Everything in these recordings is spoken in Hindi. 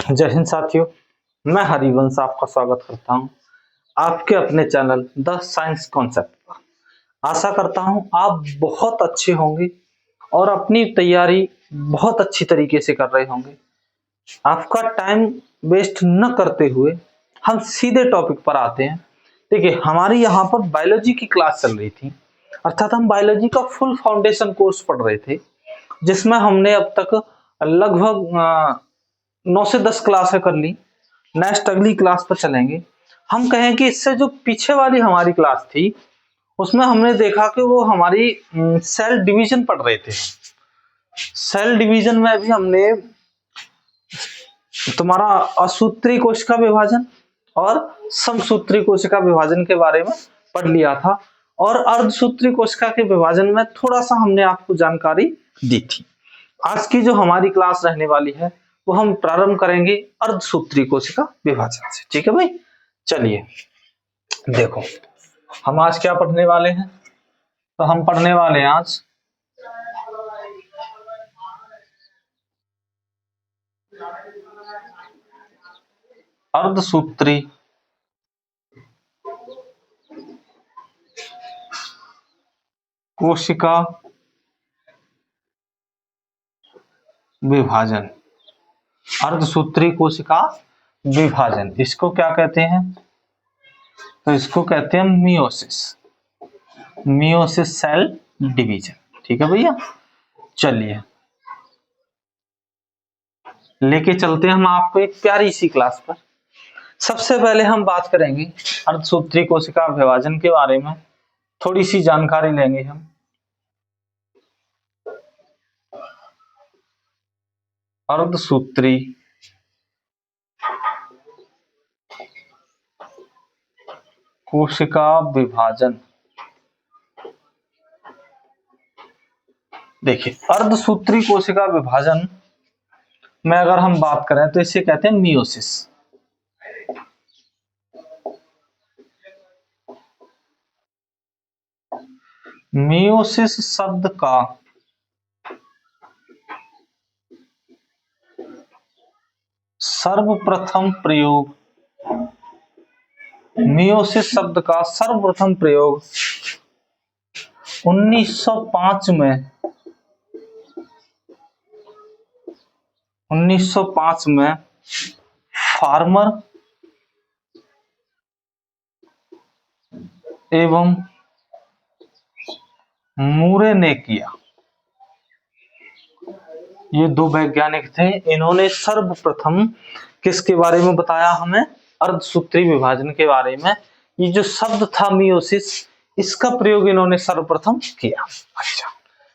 जय हिंद साथियों, मैं हरिवंश आपका स्वागत करता हूं आपके अपने चैनल द साइंस कॉन्सेप्ट पर। आशा करता हूं आप बहुत अच्छे होंगे और अपनी तैयारी बहुत अच्छी तरीके से कर रहे होंगे। आपका टाइम वेस्ट न करते हुए हम सीधे टॉपिक पर आते हैं। देखिए, हमारी यहाँ पर बायोलॉजी की क्लास चल रही थी, अर्थात हम बायोलॉजी का फुल फाउंडेशन कोर्स पढ़ रहे थे, जिसमें हमने अब तक लगभग 9 से 10 क्लासें कर ली। नेक्स्ट अगली क्लास पर चलेंगे। हम कहें कि इससे जो पीछे वाली हमारी क्लास थी, उसमें हमने देखा कि वो हमारी सेल डिवीजन पढ़ रहे थे। सेल डिवीजन में भी हमने तुम्हारा असूत्री कोशिका विभाजन और समसूत्री कोशिका विभाजन के बारे में पढ़ लिया था, और अर्धसूत्री कोशिका के विभाजन में थोड़ा सा हमने आपको जानकारी दी थी। आज की जो हमारी क्लास रहने वाली है वो हम प्रारंभ करेंगे अर्धसूत्री कोशिका विभाजन से। ठीक है भाई, चलिए देखो, हम आज क्या पढ़ने वाले हैं। तो हम पढ़ने वाले हैं आज अर्धसूत्री कोशिका विभाजन। अर्धसूत्री कोशिका विभाजन, इसको क्या कहते हैं? तो इसको कहते हैं मियोसिस। Meiosis cell division. ठीक है भैया, चलिए लेके चलते हैं हम आपको एक प्यारी सी क्लास पर। सबसे पहले हम बात करेंगे अर्धसूत्री कोशिका विभाजन के बारे में, थोड़ी सी जानकारी लेंगे हम। अर्धसूत्री कोशिका विभाजन। देखिए, अर्धसूत्री कोशिका विभाजन में अगर हम बात करें तो इसे कहते हैं मियोसिस। मियोसिस शब्द का सर्वप्रथम प्रयोग, मियोसिस शब्द का सर्वप्रथम प्रयोग 1905 में फार्मर एवं मूरे ने किया। ये दो वैज्ञानिक थे, इन्होंने सर्वप्रथम किसके बारे में बताया हमें? अर्धसूत्री विभाजन के बारे में। ये जो शब्द था मियोसिस, इसका प्रयोग इन्होंने सर्वप्रथम किया। अच्छा,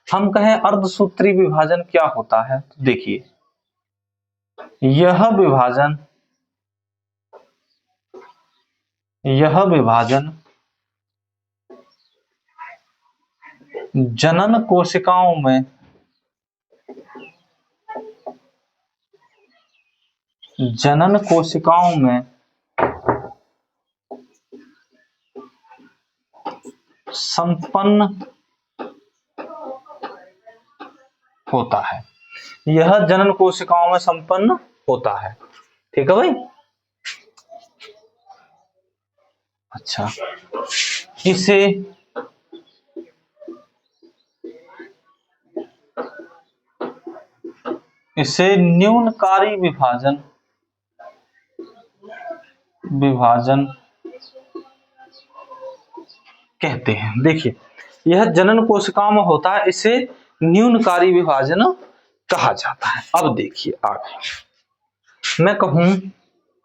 हम कहें अर्धसूत्री विभाजन क्या होता है, तो देखिए, यह विभाजन जनन कोशिकाओं में संपन्न होता है। यह जनन कोशिकाओं में संपन्न होता है। ठीक है भाई। अच्छा, इसे न्यूनकारी विभाजन कहते हैं। देखिए, यह जनन कोशिकाओं में होता है, इसे न्यूनकारी विभाजन कहा जाता है। अब देखिए आगे मैं कहूं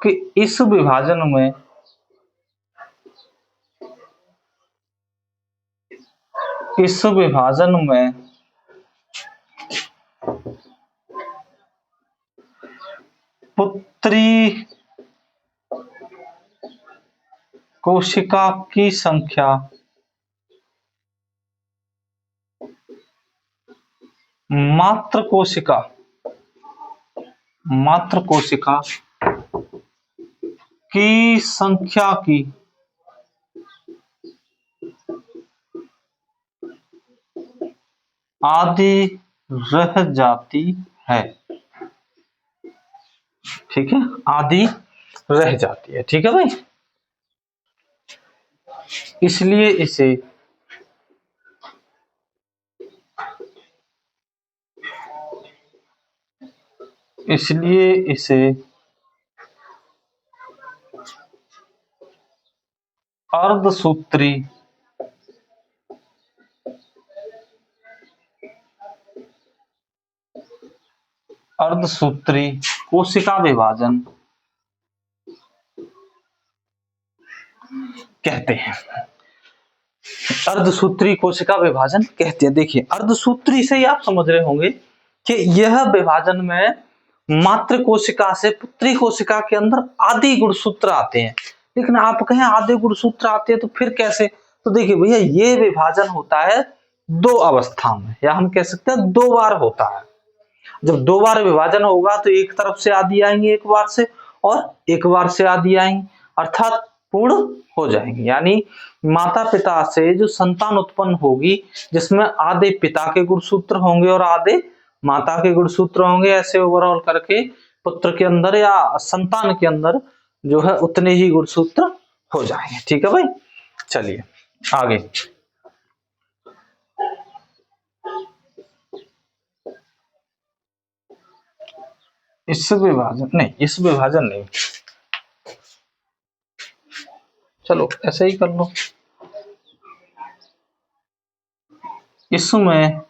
कि इस विभाजन में पुत्री कोशिका की संख्या मात्र कोशिका की संख्या की आधी रह जाती है। ठीक है, आदि रह जाती है। ठीक है भाई, इसलिए इसे अर्धसूत्री कोशिका विभाजन कहते हैं। अर्धसूत्री कोशिका विभाजन कहते हैं। देखिए, अर्धसूत्री से ही आप समझ रहे होंगे कि यह विभाजन में मातृ कोशिका से पुत्री कोशिका के अंदर आदि गुणसूत्र आते हैं। लेकिन आप कहें आदि गुणसूत्र आते हैं तो फिर कैसे? तो देखिए भैया, ये विभाजन होता है दो अवस्था में, या हम कह सकते हैं दो बार होता है। जब दो बार विभाजन होगा तो एक तरफ से आदि आएंगे एक बार से, और एक बार से आदि आएंगे, अर्थात पूर्ण हो जाएंगे। यानी माता पिता से जो संतान उत्पन्न होगी, जिसमें आधे पिता के गुणसूत्र होंगे और आधे माता के गुणसूत्र होंगे, ऐसे ओवरऑल करके पुत्र के अंदर या संतान के अंदर जो है उतने ही गुणसूत्र हो जाएंगे। ठीक है भाई, चलिए आगे। इस विभाजन नहीं, चलो ऐसे ही कर लो। इसमें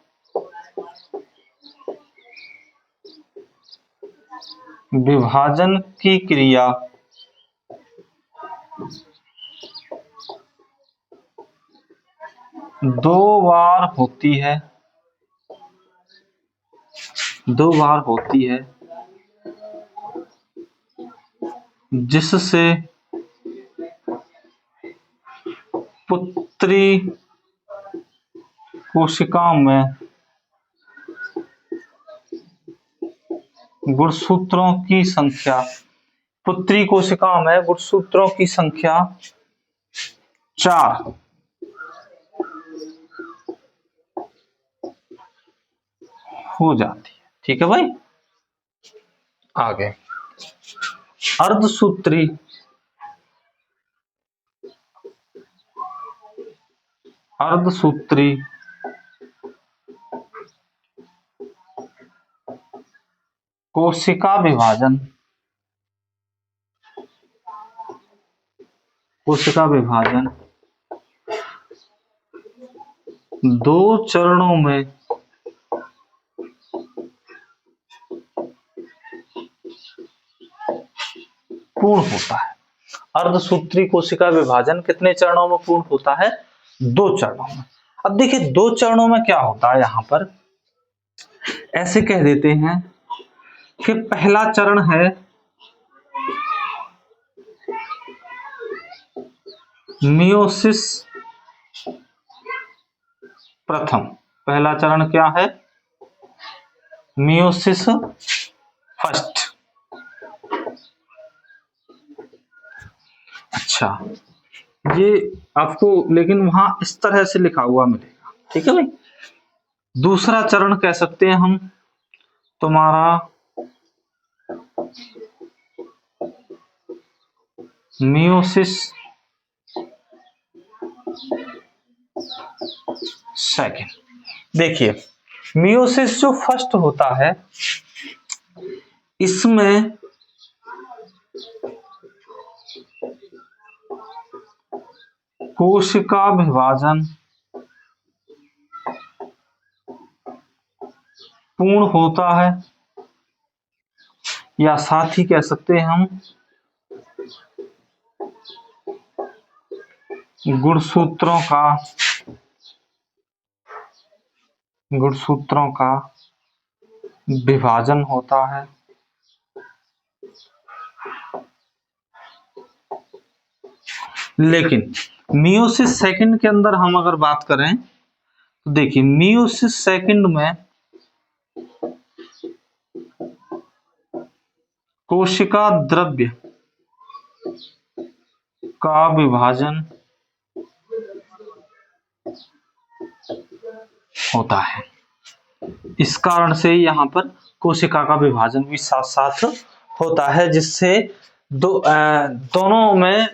विभाजन की क्रिया दो बार होती है, जिससे पुत्री कोशिका में गुणसूत्रों की संख्या, पुत्री कोशिका में गुणसूत्रों की संख्या 4 हो जाती है। ठीक है भाई, आगे अर्धसूत्री कोशिका विभाजन दो चरणों में पूर्ण होता है। अर्धसूत्री कोशिका विभाजन कितने चरणों में पूर्ण होता है? 2 चरणों में। अब देखिए 2 चरणों में क्या होता है, यहां पर ऐसे कह देते हैं कि पहला चरण है मियोसिस प्रथम। पहला चरण क्या है? Meiosis first. अच्छा, ये आपको लेकिन वहां इस तरह से लिखा हुआ मिलेगा। ठीक है भाई, दूसरा चरण कह सकते हैं हम तुम्हारा मियोसिस सेकंड। देखिए, मियोसिस जो फर्स्ट होता है, इसमें कोशिका विभाजन पूर्ण होता है, या साथ ही कह सकते हैं हम गुणसूत्रों का विभाजन होता है। लेकिन मियोसिस सेकंड के अंदर हम अगर बात करें तो देखिए, मियोसिस सेकंड में कोशिका द्रव्य का विभाजन होता है। इस कारण से यहां पर कोशिका का विभाजन भी साथ साथ होता है, जिससे दोनों में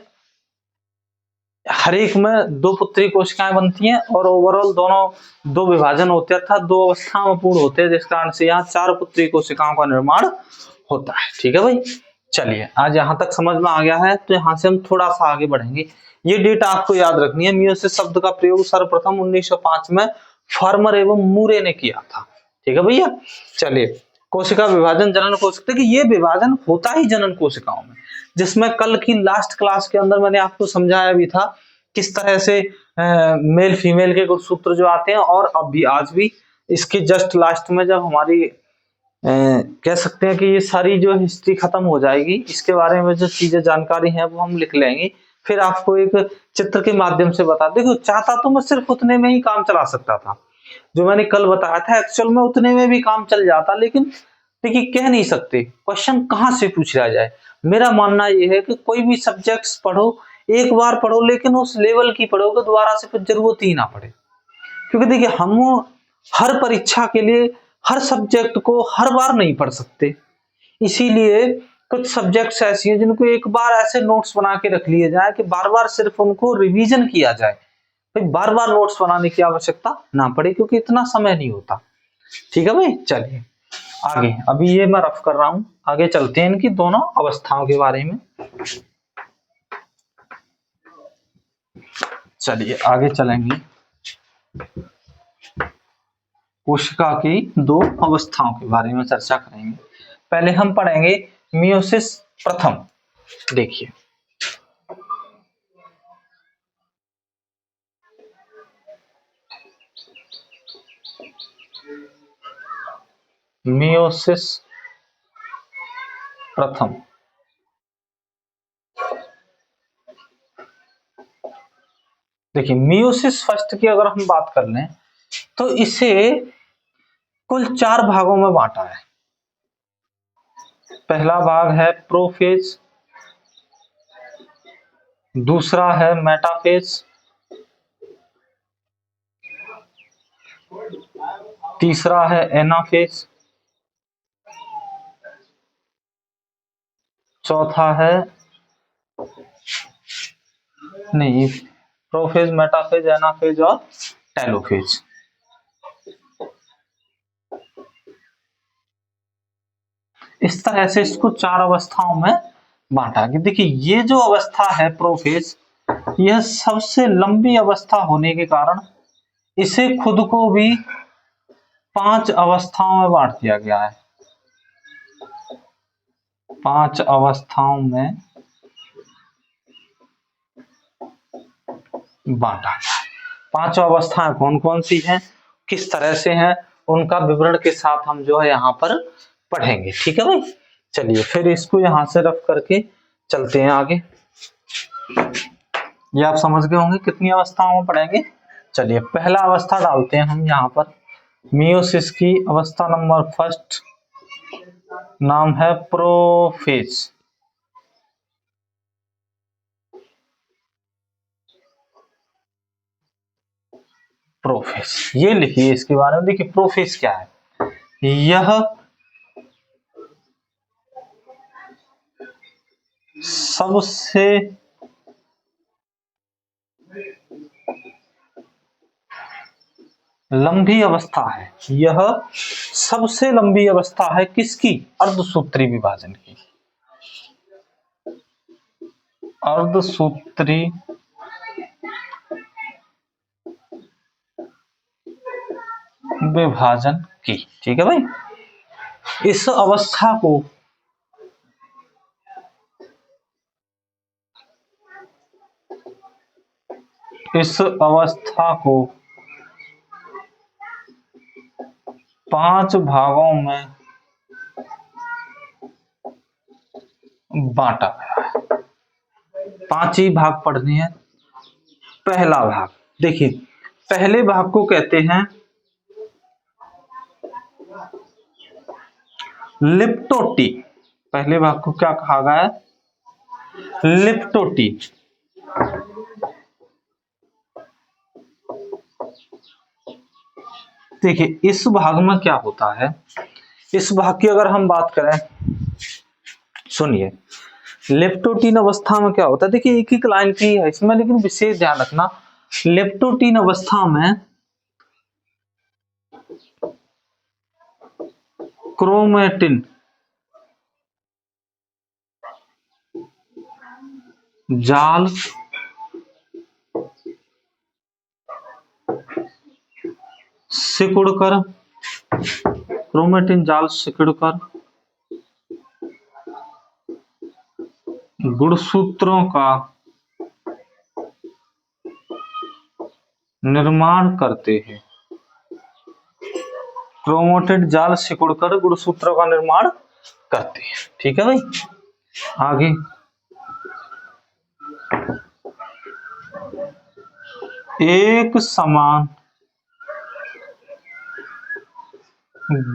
हर एक में दो पुत्री कोशिकाएं बनती हैं और ओवरऑल दोनों दो विभाजन होते हैं अर्थात दो अवस्था में पूर्ण होते हैं, जिस कारण से यहाँ चार पुत्री कोशिकाओं का निर्माण होता है। ठीक है भाई, चलिए आज यहाँ तक समझ में आ गया है, तो यहाँ से हम थोड़ा सा आगे बढ़ेंगे। ये डेट आपको याद रखनी है। मियोसिस शब्द का प्रयोग सर्वप्रथम 1905 में फार्मर एवं मूरे ने किया था। ठीक है भैया, चलिए कोशिका विभाजन जनन कोशिका, देखिए ये विभाजन होता ही जनन कोशिकाओं में, जिसमें कल की लास्ट क्लास के अंदर मैंने आपको समझाया भी था किस तरह से मेल फीमेल के कुछ सूत्र जो आते हैं, और अब भी आज भी इसके जस्ट लास्ट में जब हमारी कह सकते हैं कि ये सारी जो हिस्ट्री खत्म हो जाएगी, इसके बारे में जो चीजें जानकारी है वो हम लिख लेंगे, फिर आपको एक चित्र के माध्यम से बता। देखो चाहता तो मैं सिर्फ उतने में ही काम चला सकता था जो मैंने कल बताया था, एक्चुअल में उतने में भी काम चल जाता, लेकिन देखिए कह नहीं सकते क्वेश्चन कहाँ से पूछ लिया जाए। मेरा मानना यह है कि कोई भी सब्जेक्ट्स पढ़ो, एक बार पढ़ो, लेकिन उस लेवल की पढ़ोगे दोबारा से फिर जरूरत ही ना पड़े। क्योंकि देखिए हम हर परीक्षा के लिए हर सब्जेक्ट को हर बार नहीं पढ़ सकते, इसीलिए कुछ सब्जेक्ट्स ऐसी हैं जिनको एक बार ऐसे नोट्स बना के रख लिए जाए कि बार बार सिर्फ उनको रिवीजन किया जाए, भाई बार बार नोट्स बनाने की आवश्यकता ना पड़े, क्योंकि इतना समय नहीं होता। ठीक है भाई, चलिए आगे, अभी ये मैं रफ कर रहा हूं, आगे चलते हैं इनकी दोनों अवस्थाओं के बारे में। चलिए आगे चलेंगे, कोशिका की दो अवस्थाओं के बारे में चर्चा करेंगे। पहले हम पढ़ेंगे मियोसिस प्रथम। देखिए मियोसिस प्रथम, देखिए मियोसिस फर्स्ट की अगर हम बात कर लें तो इसे कुल चार भागों में बांटा है। पहला भाग है प्रोफेज, दूसरा है मेटाफेज, तीसरा है एनाफेज, चौथा है नहीं प्रोफेज, मेटाफेज, एनाफेज और टेलोफेज। इस तरह से इसको चार अवस्थाओं में बांटा कि देखिए ये जो अवस्था है प्रोफेज, यह सबसे लंबी अवस्था होने के कारण इसे खुद को भी पांच अवस्थाओं में बांट दिया गया है। पांच अवस्थाओं में बांटा गया है। पांचों अवस्थाएं कौन कौन सी हैं, किस तरह से हैं, उनका विवरण के साथ हम जो है यहाँ पर पढ़ेंगे। ठीक है भाई, चलिए फिर इसको यहां से रफ करके चलते हैं आगे। ये आप समझ गए होंगे कितनी अवस्थाओं में पढ़ेंगे। चलिए पहला अवस्था डालते हैं हम यहाँ पर, मियोसिस की अवस्था नंबर फर्स्ट नाम है प्रोफेज। प्रोफेज ये लिखिए, इसके बारे में देखिए प्रोफेज क्या है। यह सबसे लंबी अवस्था है, यह सबसे लंबी अवस्था है किसकी, अर्धसूत्री विभाजन की। अर्धसूत्री विभाजन की। ठीक है भाई, इस अवस्था को पांच भागों में बांटा गया है। पांच ही भाग पढ़ने हैं। पहला भाग देखिए, पहले भाग को कहते हैं लिप्टोटी। पहले भाग को क्या कहा गया है, लिप्टोटी। देखिए इस भाग में क्या होता है, इस भाग की अगर हम बात करें सुनिए, लेप्टोटीन अवस्था में क्या होता है, देखिए एक एक लाइन की है इसमें, लेकिन विशेष ध्यान रखना। लेप्टोटीन अवस्था में क्रोमेटिन जाल सिकुड़कर, क्रोमेटिन जाल सिकुड़कर गुणसूत्रों का निर्माण करते हैं। क्रोमेटिन जाल सिकुड़कर गुणसूत्रों का निर्माण करते हैं। ठीक है भाई, आगे एक समान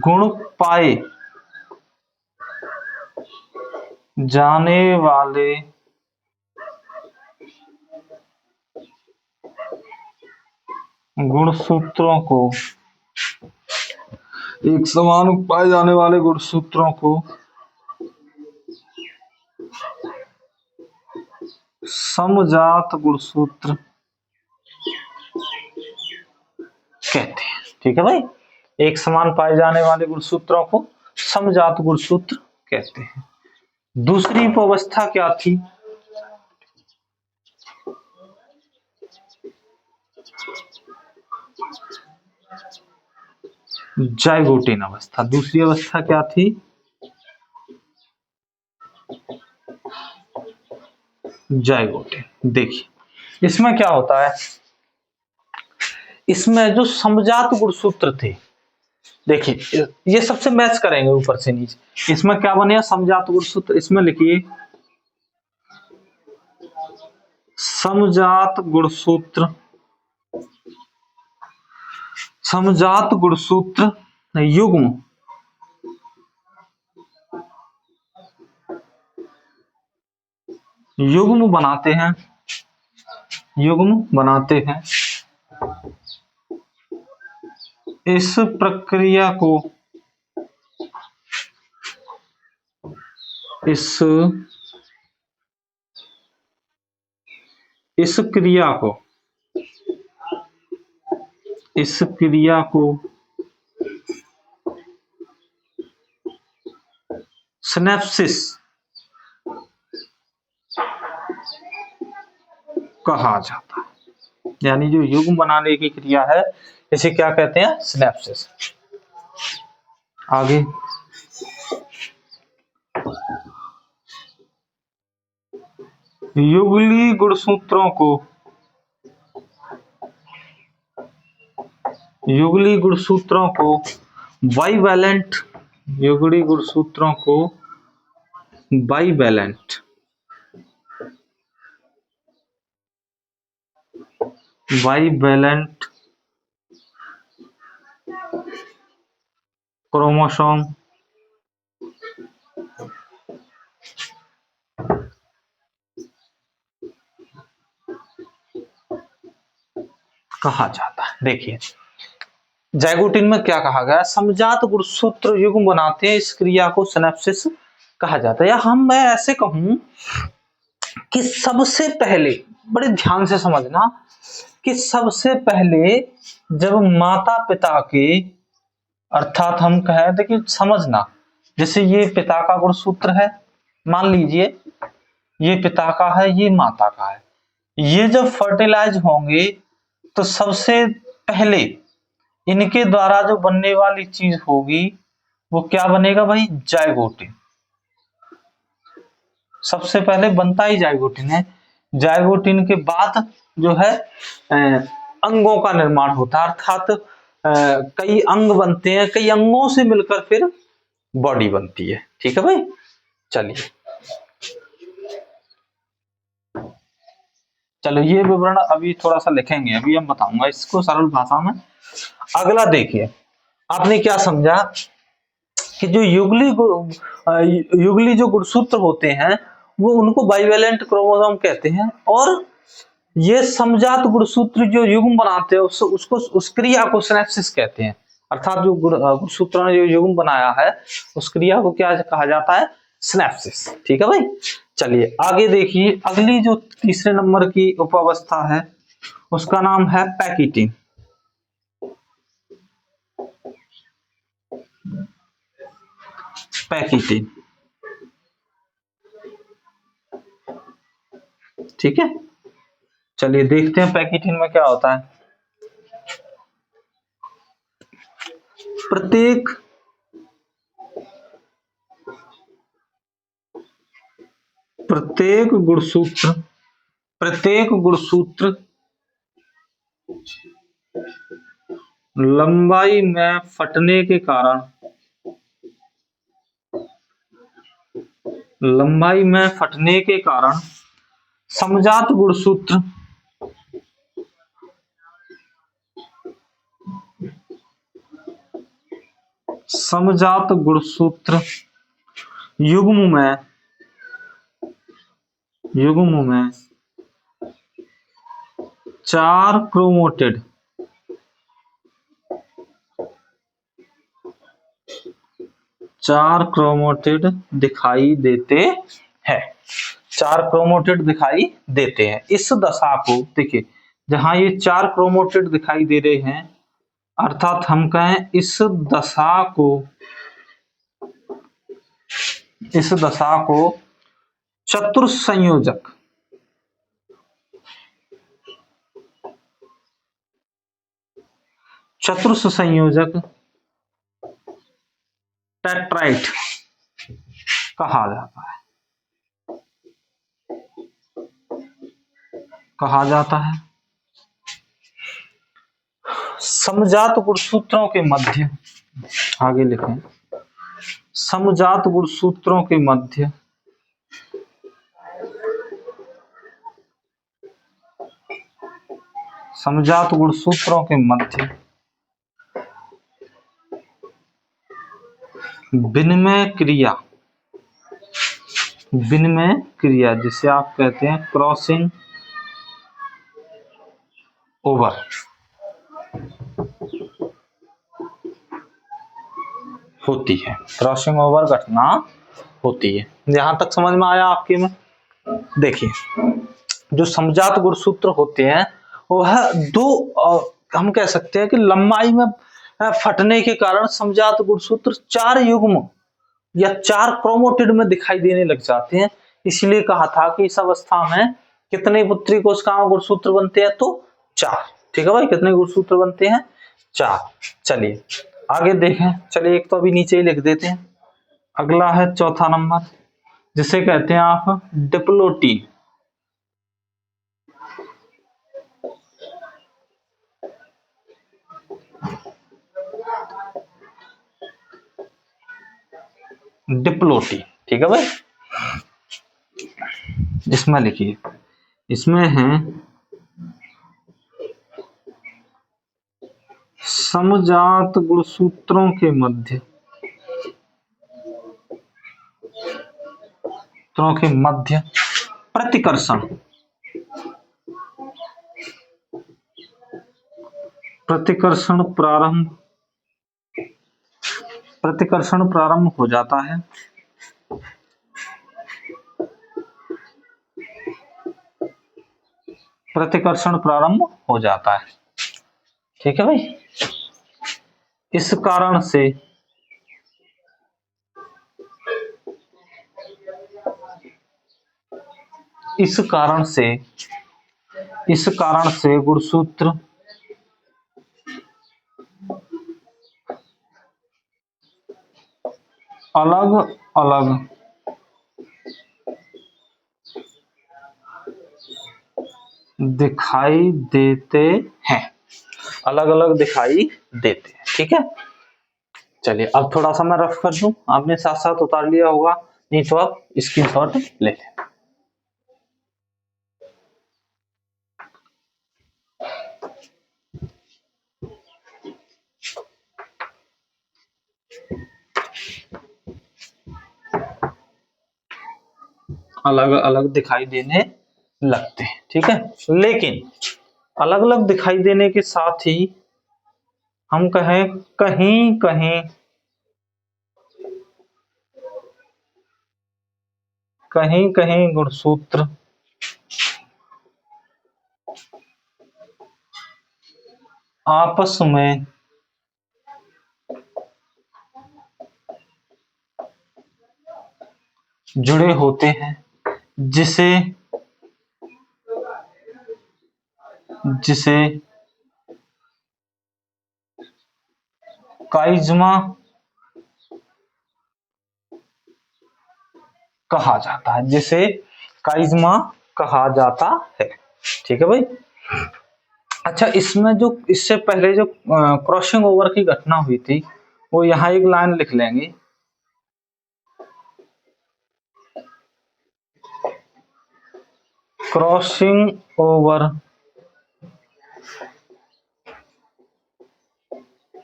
गुण पाए जाने वाले गुणसूत्रों को, एक समान पाए जाने वाले गुणसूत्रों को समजात गुणसूत्र कहते हैं। ठीक है भाई, एक समान पाए जाने वाले गुणसूत्रों को समजात गुणसूत्र कहते हैं। दूसरी उपावस्था क्या थी, जाइगोटिन अवस्था। दूसरी अवस्था क्या थी, जाइगोटिन। देखिए इसमें क्या होता है, इसमें जो समजात गुणसूत्र थे, देखिए ये सबसे मैच करेंगे ऊपर से नीचे। इसमें क्या बनेगा, समजात गुणसूत्र। इसमें लिखिए समजात गुणसूत्र, समजात गुणसूत्र युग्म युग्म बनाते हैं, युग्म बनाते हैं। इस प्रक्रिया को, इस क्रिया को सिनेप्सिस कहा जाता है। यानी जो युग्म बनाने की क्रिया है इसे क्या कहते हैं, सिनेप्सिस। आगे युगली गुणसूत्रों को, युगली गुणसूत्रों को बाइवैलेंट, युगली गुणसूत्रों को बाइवैलेंट, बाइवैलेंट क्रोमोसोम कहा जाता है। देखिए जाइगोटिन में क्या कहा गया, समजात गुणसूत्र युग्म बनाते हैं, इस क्रिया को सिनेप्सिस कहा जाता है। या मैं ऐसे कहूं कि सबसे पहले, बड़े ध्यान से समझना, कि सबसे पहले जब माता पिता के, अर्थात हम कहें, देखिए समझना, जैसे ये पिता का गुणसूत्र है, मान लीजिए ये पिता का है, ये माता का है, ये जब फर्टिलाइज होंगे तो सबसे पहले इनके द्वारा जो बनने वाली चीज होगी वो क्या बनेगा भाई, जाइगोटिन। सबसे पहले बनता ही जाइगोटिन है। जाइगोटिन के बाद जो है अंगों का निर्माण होता है, अर्थात कई अंग बनते हैं, कई अंगों से मिलकर फिर बॉडी बनती है। ठीक है भाई, चलिए चलो ये विवरण अभी थोड़ा सा लिखेंगे, अभी हम बताऊंगा इसको सरल भाषा में। अगला देखिए, आपने क्या समझा कि जो युगली जो गुणसूत्र होते हैं वो उनको बाइवैलेंट क्रोमोसोम कहते हैं, और ये समजात गुणसूत्र जो युग्म बनाते हैं उसको, उस क्रिया को सिनेप्सिस कहते हैं। अर्थात जो गुणसूत्रों ने जो युग्म बनाया है उस क्रिया को क्या कहा जाता है, सिनेप्सिस। ठीक है भाई, चलिए आगे देखिए, अगली जो तीसरे नंबर की उपावस्था है उसका नाम है पैकिटिन। पैकिटिन, ठीक है, चलिए देखते हैं पैकिटिन में क्या होता है। प्रत्येक गुणसूत्र लंबाई में फटने के कारण समजात गुणसूत्र युग्म में चार क्रोमेटिड दिखाई देते हैं। इस दशा को देखिए, जहां ये चार क्रोमेटिड दिखाई दे रहे हैं, अर्थात हम कहें इस दशा को चतुर्संयोजक टेट्राइट कहा जाता है। समजात गुणसूत्रों के मध्य, आगे लिखें, समजात गुणसूत्रों के मध्य विनिमय क्रिया जिसे आप कहते हैं क्रॉसिंग ओवर होती है। क्रॉसिंग ओवर घटना होती है। यहां तक समझ में आया आपके में? देखिए, जो समजात गुणसूत्र होते हैं वह दो हम कह सकते हैं कि लंबाई में फटने के कारण समजात गुणसूत्र चार युग्म या चार क्रोमेटिड में दिखाई देने लग जाते हैं। इसलिए कहा था कि इस अवस्था में कितने पुत्री कोशिकाओं गुणसूत्र बनते हैं? तो चार। ठीक है भाई, कितने गुणसूत्र बनते हैं? चार। चलिए आगे देखें, चलिए एक तो अभी नीचे ही लिख देते हैं। अगला है चौथा नंबर, जिसे कहते हैं आप डिप्लोटीन। ठीक है भाई, इसमें लिखिए, इसमें है समजात गुणसूत्रों के मध्य प्रतिकर्षण प्रारंभ हो जाता है। ठीक है भाई, इस कारण से गुणसूत्र अलग अलग दिखाई देते हैं। ठीक है, चलिए अब थोड़ा सा मैं रफ कर दूं, आपने साथ साथ उतार लिया होगा, नहीं तो आप स्क्रीनशॉट ले लें। अलग अलग दिखाई देने लगते हैं। ठीक है, लेकिन अलग अलग दिखाई देने के साथ ही हम कहें कहीं कहीं कहीं कहीं गुणसूत्र आपस में जुड़े होते हैं, जिसे जिसे काइज़्मा कहा जाता है, जिसे काइज़्मा कहा जाता है। ठीक है भाई। अच्छा, इसमें जो इससे पहले जो क्रॉसिंग ओवर की घटना हुई थी, वो यहाँ एक लाइन लिख लेंगे। क्रॉसिंग ओवर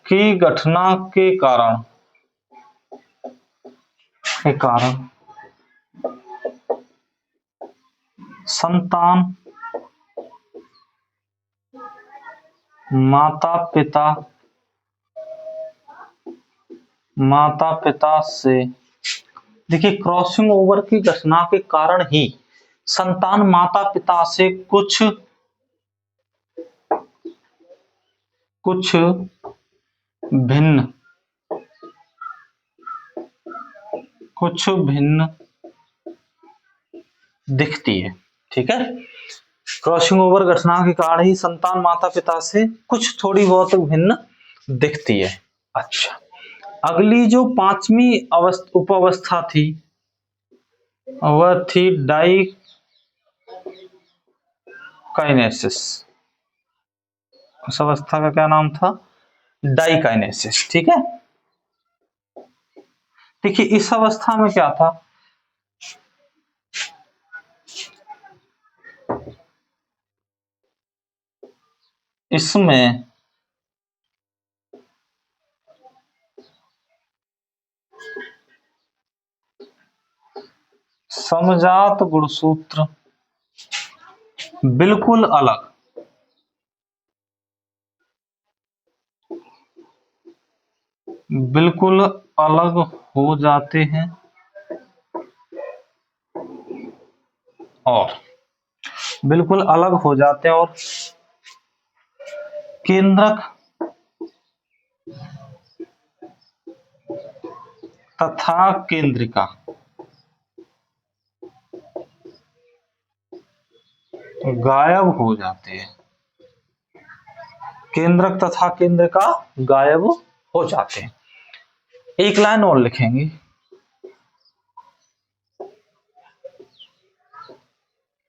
की घटना के कारण संतान माता पिता से, देखिए क्रॉसिंग ओवर की घटना के कारण ही संतान माता पिता से कुछ भिन्न दिखती है। ठीक है, क्रॉसिंग ओवर घटना के कारण ही संतान माता पिता से कुछ थोड़ी बहुत भिन्न दिखती है। अच्छा, अगली जो पांचवी उपावस्था थी वह थी डाइकाइनेसिस। उस अवस्था का क्या नाम था? डाइकाइनेसिस। ठीक है, देखिए इस अवस्था में क्या था, इसमें समजात गुणसूत्र बिल्कुल अलग हो जाते हैं और केंद्रक तथा केंद्रिका गायब हो जाते हैं। केंद्रक तथा केंद्रिका गायब हो जाते हैं। एक लाइन और लिखेंगे,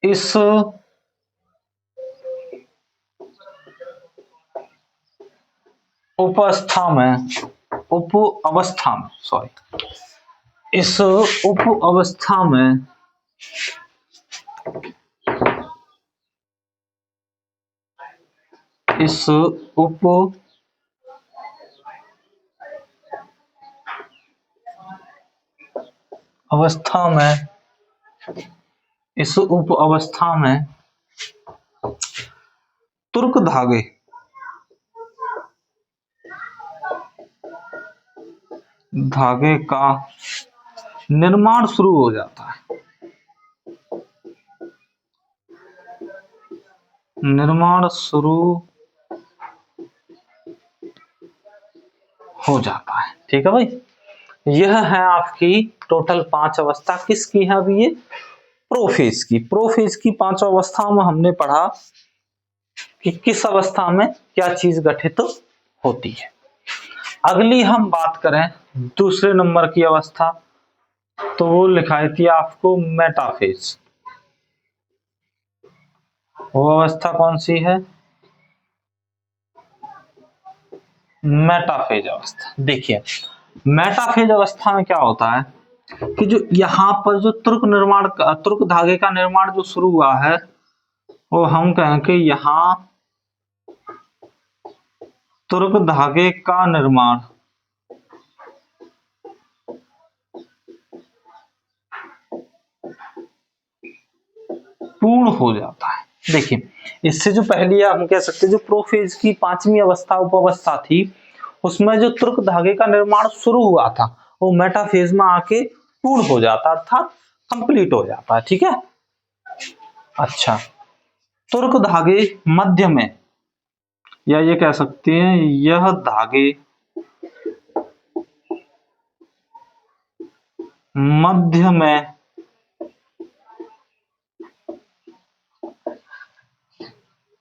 इस उप अवस्था में इस उप अवस्था में तुर्क धागे का निर्माण शुरू हो जाता है। ठीक है भाई, यह है आपकी टोटल 5 अवस्था। किसकी है अभी? ये प्रोफेज की 5 अवस्थाओं में हमने पढ़ा कि किस अवस्था में क्या चीज घटित होती है। अगली हम बात करें दूसरे नंबर की अवस्था, तो वो लिखाई थी आपको मेटाफेज। वो अवस्था कौन सी है? मेटाफेज अवस्था। देखिए मेटाफेज अवस्था में क्या होता है कि जो यहाँ पर जो तुर्क धागे का निर्माण जो शुरू हुआ है, वो हम कहें कि यहाँ तुर्क धागे का निर्माण पूर्ण हो जाता है। देखिए इससे जो पहली हम कह सकते हैं जो प्रोफेज की 5वीं अवस्था उपावस्था थी, उसमें जो तुर्क धागे का निर्माण शुरू हुआ था वो मेटाफेज में आके पूर्ण हो जाता, अर्थात कंप्लीट हो जाता है। ठीक है। अच्छा, तुर्क धागे मध्य में, या ये कह सकते हैं यह धागे मध्य में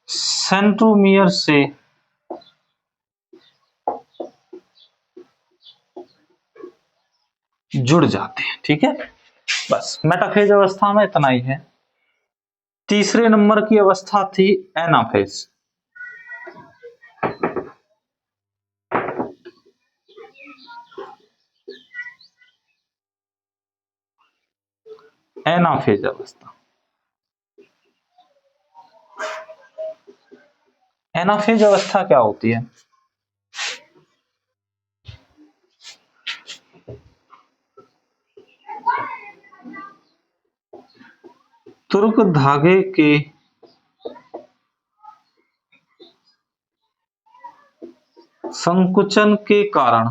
सेंट्रोमियर से जुड़ जाते हैं। ठीक है। बस मेटाफेज अवस्था में इतना ही है। तीसरे नंबर की अवस्था थी एनाफेज। एनाफेज अवस्था, एनाफेज अवस्था क्या होती है? तुर्क धागे के संकुचन के कारण,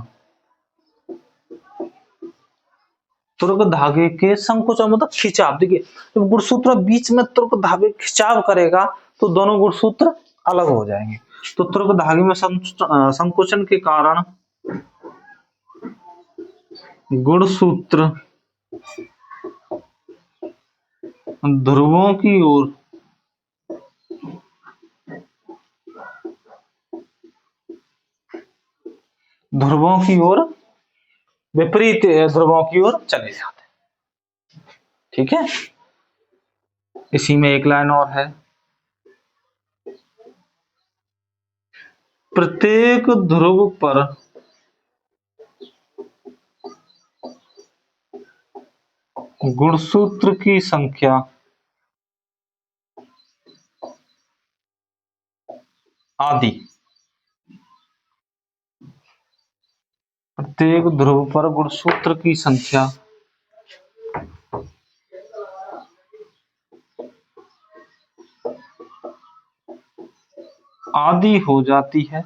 तुर्क धागे के संकुचन मतलब खिंचाव, देखिए जब गुणसूत्र बीच में तुर्क धागे खिंचाव करेगा तो दोनों गुणसूत्र अलग हो जाएंगे। तो तुर्क धागे में संकुचन के कारण गुणसूत्र ध्रुवों की ओर विपरीत ध्रुवों की ओर चले जाते हैं। ठीक है। इसी में एक लाइन और है, प्रत्येक ध्रुव पर गुणसूत्र की संख्या आदि, प्रत्येक ध्रुव पर गुणसूत्र की संख्या आदि हो जाती है,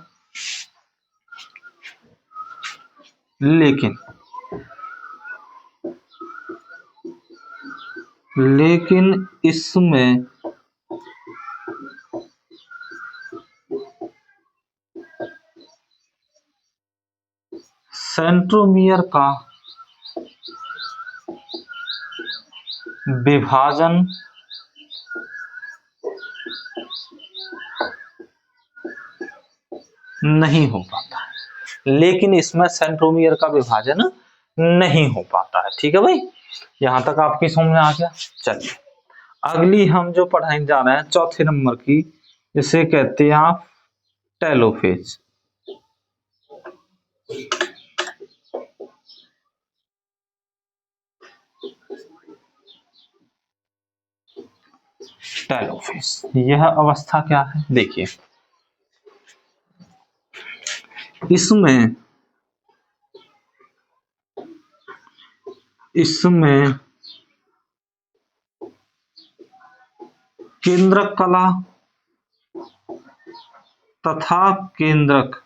लेकिन इसमें सेंट्रोमियर का विभाजन नहीं हो पाता है, लेकिन इसमें सेंट्रोमियर का विभाजन नहीं हो पाता है। ठीक है भाई, यहां तक आपकी समझ में आ गया। चलिए अगली हम जो पढ़ाने जा रहे हैं चौथे नंबर की, इसे कहते हैं आप टेलोफेज। टेलोफेज यह अवस्था क्या है? देखिए इसमें केंद्रक कला तथा केंद्रक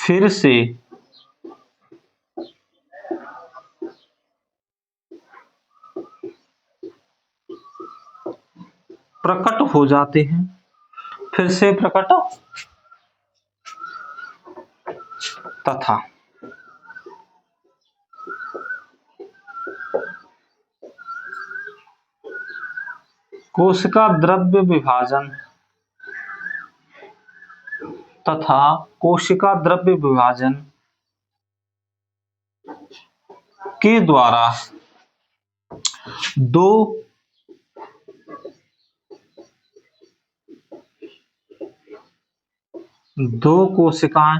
फिर से प्रकट हो जाते हैं, फिर से प्रकट तथा कोशिका द्रव्य विभाजन के द्वारा दो कोशिकाएं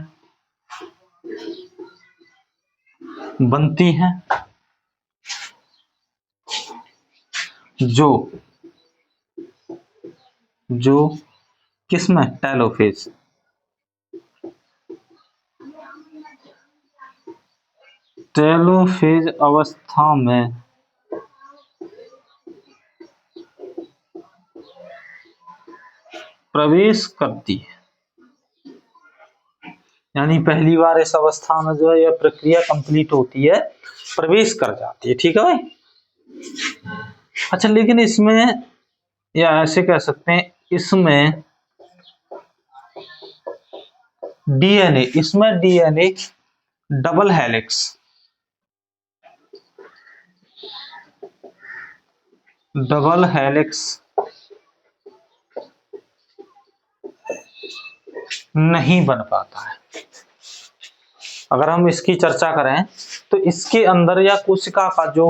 बनती हैं जो किसमें? टेलोफेज। टेलोफेज अवस्था में प्रवेश करती है, यानी पहली बार इस अवस्था में जो है यह प्रक्रिया कंप्लीट होती है, प्रवेश कर जाती है। ठीक है भाई। अच्छा, लेकिन इसमें, या ऐसे कह सकते हैं, इसमें डीएनए डबल हेलिक्स नहीं बन पाता है। अगर हम इसकी चर्चा करें तो इसके अंदर या कोशिका का जो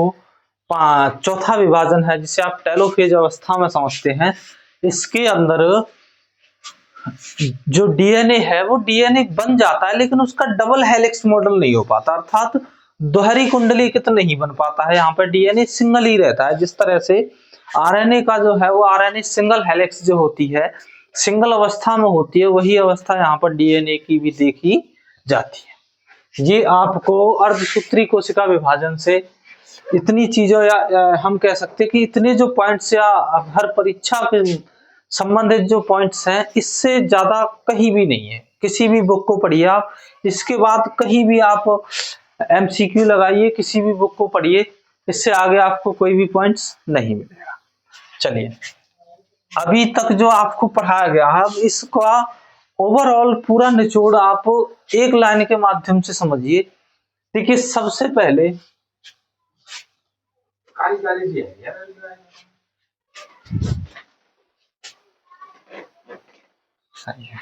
चौथा विभाजन है, जिसे आप टेलोफेज अवस्था में समझते हैं, इसके अंदर जो डीएनए है वो डीएनए बन जाता है, लेकिन उसका डबल हेलिक्स मॉडल नहीं हो पाता, अर्थात दोहरी कुंडलीकृत नहीं बन पाता है। यहाँ पर डीएनए सिंगल ही रहता है। जिस तरह से आरएनए का जो है वो आरएनए सिंगल हेलिक्स जो होती है, सिंगल अवस्था में होती है, वही अवस्था यहाँ पर डीएनए की भी देखी जाती है। ये आपको अर्धसूत्री कोशिका विभाजन से इतनी चीजों, या हम कह सकते हैं कि इतने जो पॉइंट्स या हर परीक्षा के संबंधित जो पॉइंट्स हैं, इससे ज्यादा कहीं भी नहीं है। किसी भी बुक को पढ़िए आप, इसके बाद कहीं भी आप एमसीक्यू लगाइए, किसी भी बुक को पढ़िए, इससे आगे आपको कोई भी पॉइंट्स नहीं मिलेगा। चलिए, अभी तक जो आपको पढ़ाया गया है, इसका ओवरऑल पूरा निचोड़ आप एक लाइन के माध्यम से समझिए। देखिए, सबसे पहले सही है,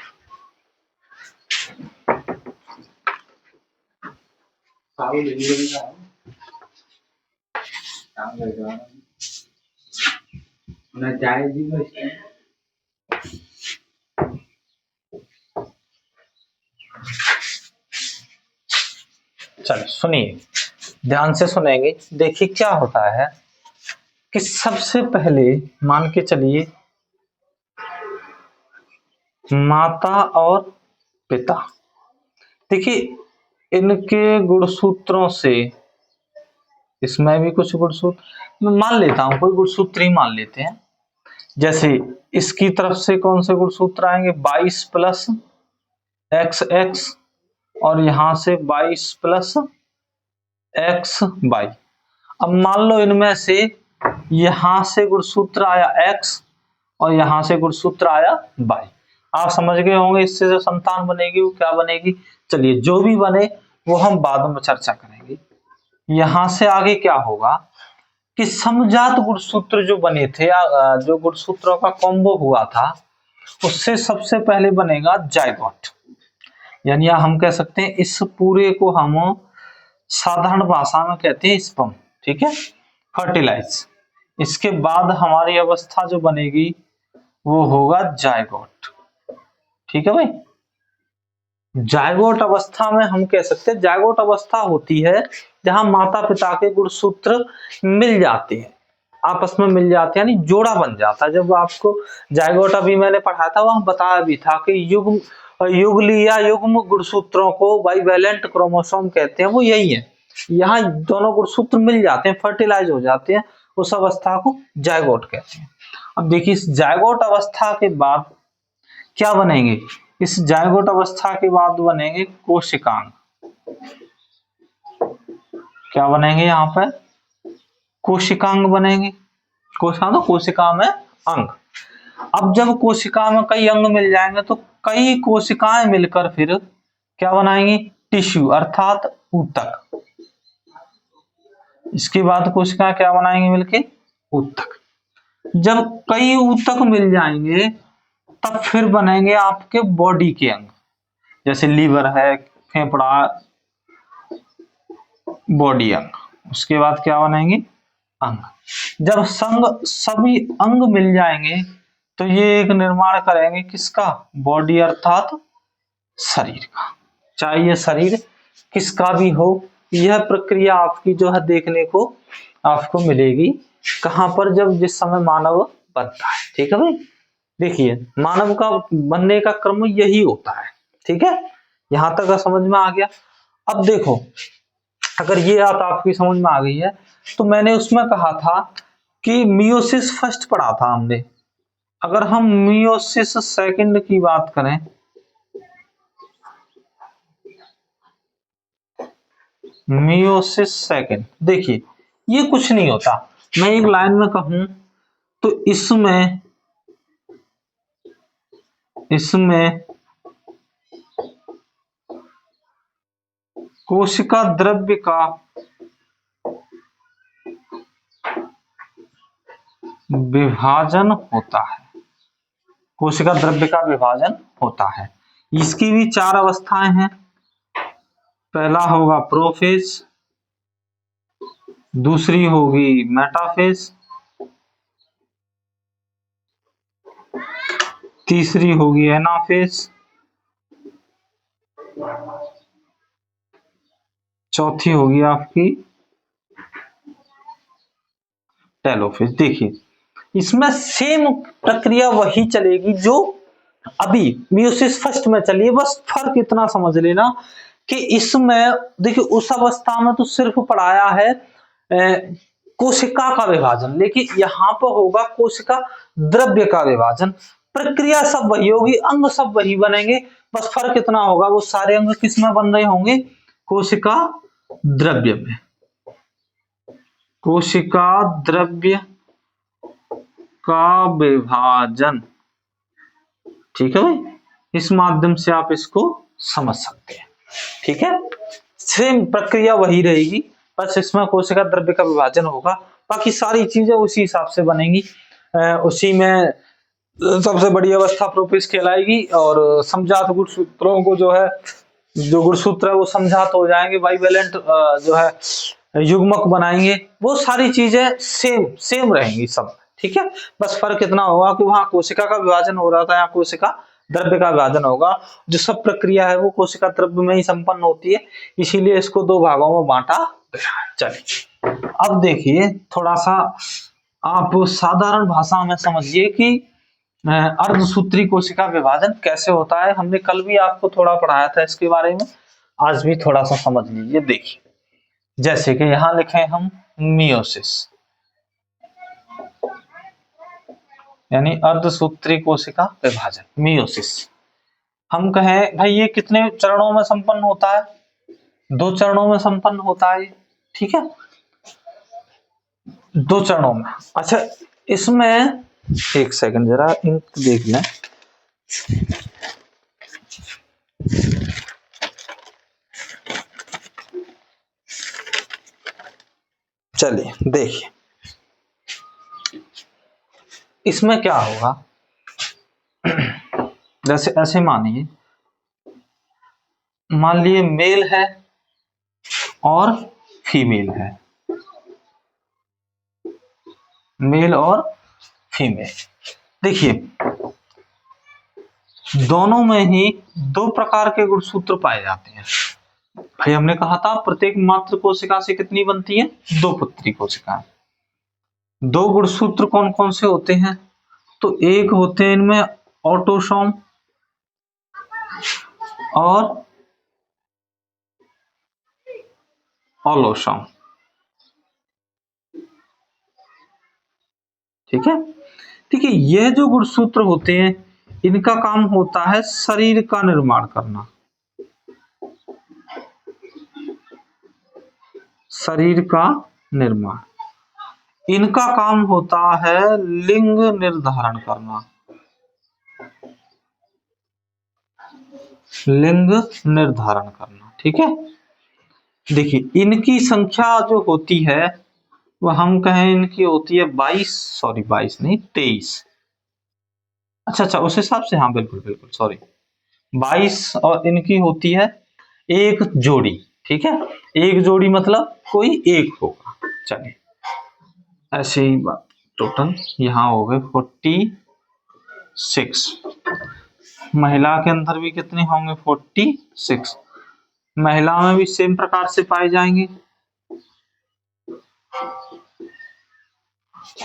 चलो सुनिए, ध्यान से सुनेंगे। देखिए क्या होता है कि सबसे पहले मान के चलिए, माता और पिता, देखिए इनके गुणसूत्रों से, इसमें भी कुछ गुणसूत्र मैं मान लेता हूं, कोई गुणसूत्र ही मान लेते हैं। जैसे इसकी तरफ से कौन से गुणसूत्र आएंगे, 22 प्लस XX, और यहां से 22 प्लस XY। अब मान लो इनमें से यहां से गुणसूत्र आया X और यहां से गुणसूत्र आया Y। आप समझ गए होंगे इससे जो संतान बनेगी वो क्या बनेगी। चलिए, जो भी बने वो हम बाद में चर्चा करेंगे। यहां से आगे क्या होगा कि समजात गुणसूत्र जो बने थे, या जो गुणसूत्रों का कॉम्बो हुआ था, उससे सबसे पहले बनेगा जायगोट। यानी हम कह सकते हैं इस पूरे को हम साधारण भाषा में कहते हैं स्पर्म। ठीक है, फर्टिलाइज। इसके बाद हमारी अवस्था जो बनेगी वो होगा जायगोट। ठीक है भाई। जायगोट अवस्था में हम कह सकते हैं, जायगोट अवस्था होती है जहां माता पिता के गुणसूत्र मिल जाते हैं, आपस में मिल जाते हैं, यानी जोड़ा बन जाता है। जब आपको जायगोट अभी मैंने पढ़ाया था, वहां बताया भी था कि युगली या युग्म गुणसूत्रों को बाइवेलेंट क्रोमोसोम कहते हैं, वो यही है। यहाँ दोनों गुणसूत्र मिल जाते हैं, फर्टिलाइज हो जाते हैं, उस अवस्था को जायगोट कहते हैं। अब देखिए, इस जायगोट अवस्था के बाद क्या बनेंगे, इस जायगोट अवस्था के बाद बनेंगे कोशिकांग। क्या बनेंगे यहाँ पर, कोशिकांग बनेंगे। कोशिका में अंग। अब जब कोशिका में कई अंग मिल जाएंगे तो कई कोशिकाएं मिलकर फिर क्या बनाएंगी, टिश्यू, अर्थात ऊतक। इसके बाद कोशिकाएं क्या बनाएंगे मिलके, ऊतक। जब कई ऊतक मिल जाएंगे तब फिर बनेंगे आपके बॉडी के अंग, जैसे लीवर है, फेफड़ा, बॉडी अंग। उसके बाद क्या बनेंगे, अंग। जब सभी अंग मिल जाएंगे तो ये एक निर्माण करेंगे किसका, बॉडी, अर्थात शरीर का। चाहे ये शरीर किसका भी हो, यह प्रक्रिया आपकी जो है देखने को आपको मिलेगी कहां पर, जब जिस समय मानव बनता है। ठीक है भाई। देखिए, मानव का बनने का क्रम यही होता है। ठीक है, यहां तक समझ में आ गया। अब देखो, अगर ये बात आपकी समझ में आ गई है तो मैंने उसमें कहा था कि मियोसिस फर्स्ट पढ़ा था हमने। अगर हम मियोसिस सेकंड की बात करें मियोसिस सेकेंड। देखिए ये कुछ नहीं होता, मैं एक लाइन में कहूं तो इसमें कोशिका द्रव्य का विभाजन होता है, कोशिका द्रव्य का विभाजन होता है। इसकी भी 4 अवस्थाएं हैं। पहला होगा प्रोफेज, दूसरी होगी मेटाफेज, तीसरी होगी एनाफेज, चौथी होगी आपकी टेलोफेज। देखिए इसमें सेम प्रक्रिया वही चलेगी जो अभी मियोसिस फर्स्ट में चली है, बस फर्क इतना समझ लेना कि इसमें देखिए उस अवस्था में तो सिर्फ पढ़ाया है कोशिका का विभाजन, लेकिन यहाँ पर होगा कोशिका द्रव्य का विभाजन। प्रक्रिया सब वही होगी, अंग सब वही बनेंगे, बस फर्क इतना होगा वो सारे अंग किस में बन रहे होंगे, कोशिका द्रव्य में, कोशिका द्रव्य का विभाजन। ठीक है भाई, इस माध्यम से आप इसको समझ सकते हैं। ठीक है, सेम प्रक्रिया वही रहेगी, बस इसमें कोशिका द्रव्य का विभाजन होगा, बाकी सारी चीजें उसी हिसाब से बनेंगी। उसी में सबसे बड़ी अवस्था प्रोफेज कहलाएगी, और समझात गुणसूत्रों को जो है, जो गुणसूत्र है वो समझात हो जाएंगे, बाइवेलेंट जो है युग्मक बनाएंगे, वो सारी चीजें सेम रहेंगी सब। ठीक है, बस फर्क इतना होगा कि वहां कोशिका का विभाजन हो रहा था, यहाँ कोशिका द्रव्य का विभाजन होगा। जो सब प्रक्रिया है वो कोशिका द्रव्य में ही संपन्न होती है, इसीलिए इसको 2 भागों में बांटा गया है। चलिए अब देखिए थोड़ा सा आप साधारण भाषा में समझिए कि अर्धसूत्री कोशिका विभाजन कैसे होता है। हमने कल भी आपको थोड़ा पढ़ाया था इसके बारे में, आज भी थोड़ा सा समझ लीजिए। देखिए जैसे कि यहां लिखे हम मियोसिस, यानी अर्धसूत्री कोशिका विभाजन, मियोसिस। हम कहें भाई ये कितने चरणों में संपन्न होता है, 2 चरणों में संपन्न होता है। ठीक है, 2 चरणों में। अच्छा इसमें एक सेकंड जरा इंक देख लें। चलिए देखिए इसमें क्या होगा, जैसे ऐसे मानिए, मान लिए मेल है और फीमेल है, मेल और फीमेल। देखिए दोनों में ही 2 प्रकार के गुणसूत्र पाए जाते हैं। भाई हमने कहा था प्रत्येक मात्र कोशिका से कितनी बनती है, 2 पुत्री कोशिकाएं। 2 गुणसूत्र कौन कौन से होते हैं, तो एक होते हैं इनमें ऑटोसोम और ऑलोसोम। ठीक है, ठीक है, ये जो गुणसूत्र होते हैं इनका काम होता है शरीर का निर्माण करना, शरीर का निर्माण। इनका काम होता है लिंग निर्धारण करना, लिंग निर्धारण करना। ठीक है, देखिए इनकी संख्या जो होती है वह हम कहें इनकी होती है 22 नहीं 23। अच्छा उस हिसाब से, हाँ बिल्कुल बिल्कुल सॉरी, 22, और इनकी होती है एक जोड़ी। ठीक है, एक जोड़ी मतलब कोई एक होगा। चलिए ऐसे ही बात, टोटल यहाँ हो गए 46। महिला के अंदर भी कितने होंगे, 46। महिला में भी सेम प्रकार से पाए जाएंगे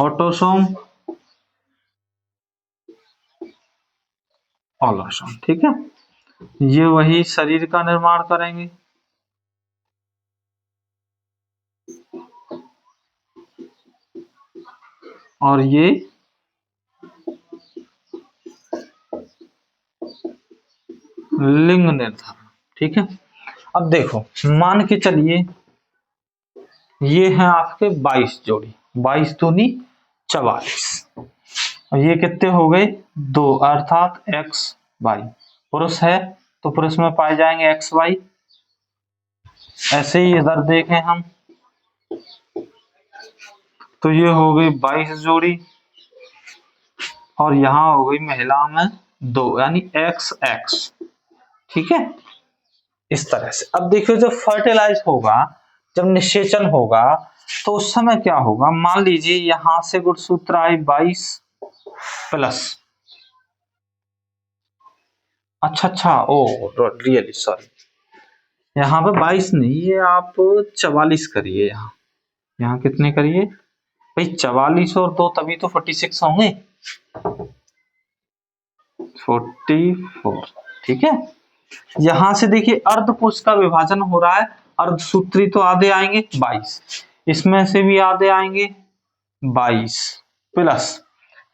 ऑटोसोम ऑलोसोम। ठीक है, ये वही शरीर का निर्माण करेंगे, और ये लिंग निर्धारण। ठीक है, अब देखो मान के चलिए ये है आपके 22 जोड़ी, 22 दूनी 44। और ये कितने हो गए 2, अर्थात एक्स वाई। पुरुष है तो पुरुष में पाए जाएंगे एक्स वाई। ऐसे ही इधर देखें हम तो ये हो गई 22 जोड़ी और यहाँ हो गई महिला में 2, यानी एक्स एक्स। ठीक है, इस तरह से। अब देखिए जब फर्टिलाइज होगा, जब निषेचन होगा तो उस समय क्या होगा, मान लीजिए यहां से गुणसूत्र आए 22 प्लस, अच्छा ओ रियली सॉरी, यहाँ पे 22 नहीं, ये आप 44 करिए। यहाँ कितने करिए भाई, 44 और 2 तभी तो 46 होंगे, 44। ठीक है, यहां से देखिए अर्धकोश का विभाजन हो रहा है, अर्धसूत्री तो आधे आएंगे 22, इसमें से भी आधे आएंगे 22 प्लस,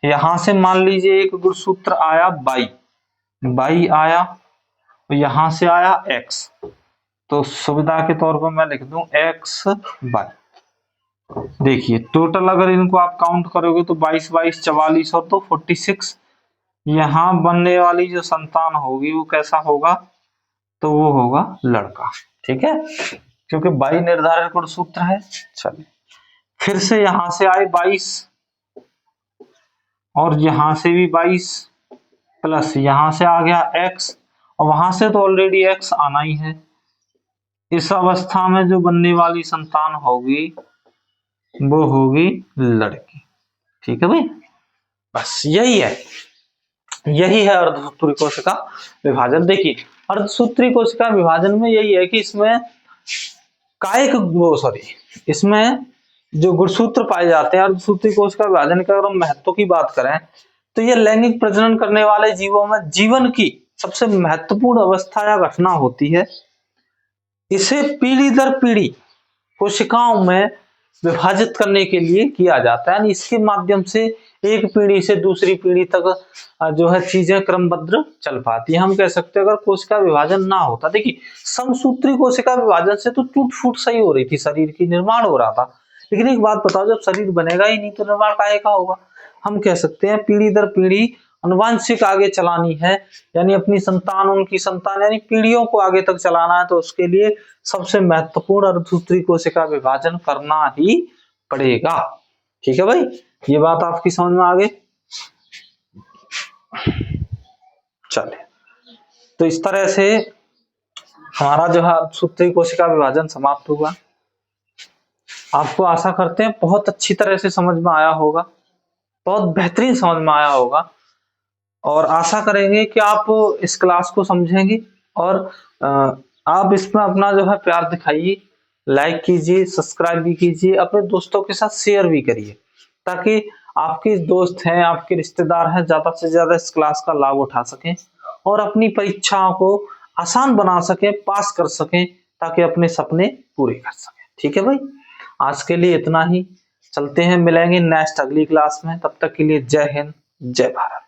यहां से मान लीजिए एक गुणसूत्र आया 22 आया, तो यहां से आया x, तो सुविधा के तौर पर मैं लिख दूं x बाई। देखिए टोटल अगर इनको आप काउंट करोगे तो 22 22 44 और तो 46। यहां बनने वाली जो संतान होगी वो कैसा होगा, तो वो होगा लड़का। ठीक है, क्योंकि 22 निर्धारक गुणसूत्र है। चलिए फिर से यहां से आए 22 और यहां से भी 22 प्लस यहां से आ गया x, और वहां से तो ऑलरेडी x आना ही है। इस अवस्था में जो बनने वाली संतान होगी वो होगी लड़की। ठीक है भाई, बस यही है, यही है अर्धसूत्री कोशिका विभाजन। देखिए अर्धसूत्री कोशिका विभाजन में यही है कि इसमें कायिक वो सॉरी इसमें जो गुणसूत्र पाए जाते हैं अर्धसूत्री कोशिका विभाजन का, अगर हम महत्व की बात करें तो ये लैंगिक प्रजनन करने वाले जीवों में जीवन की सबसे महत्वपूर्ण अवस्था या घटना होती है। इसे पीढ़ी दर पीढ़ी कोशिकाओं में विभाजित करने के लिए किया जाता है, इसके माध्यम से एक पीढ़ी से दूसरी पीढ़ी तक जो है चीजें क्रमबद्ध चल पाती है। हम कह सकते हैं अगर कोशिका विभाजन ना होता, देखिए समसूत्री कोशिका विभाजन से तो टूट फूट सही हो रही थी, शरीर की निर्माण हो रहा था, लेकिन एक बात बताओ जब शरीर बनेगा ही नहीं तो निर्माण काहे का होगा। हम कह सकते हैं पीढ़ी दर पीढ़ी अनुवांशिक आगे चलानी है, यानी अपनी संतान उनकी संतान यानी पीढ़ियों को आगे तक चलाना है, तो उसके लिए सबसे महत्वपूर्ण अर्धसूत्री कोशिका विभाजन करना ही पड़ेगा। ठीक है भाई, ये बात आपकी समझ में आ गई। चलिए तो इस तरह से हमारा जो है अर्धसूत्री कोशिका विभाजन समाप्त हुआ। आपको आशा करते हैं बहुत अच्छी तरह से समझ में आया होगा, बहुत बेहतरीन समझ में आया होगा, और आशा करेंगे कि आप इस क्लास को समझेंगे और आप इसमें अपना जो है प्यार दिखाइए, लाइक कीजिए, सब्सक्राइब भी कीजिए, अपने दोस्तों के साथ शेयर भी करिए, ताकि आपके दोस्त हैं, आपके रिश्तेदार हैं, ज्यादा से ज्यादा इस क्लास का लाभ उठा सकें और अपनी परीक्षाओं को आसान बना सकें, पास कर सकें, ताकि अपने सपने पूरे कर सकें। ठीक है भाई, आज के लिए इतना ही, चलते हैं, मिलेंगे नेक्स्ट अगली क्लास में, तब तक के लिए जय हिंद, जय भारत।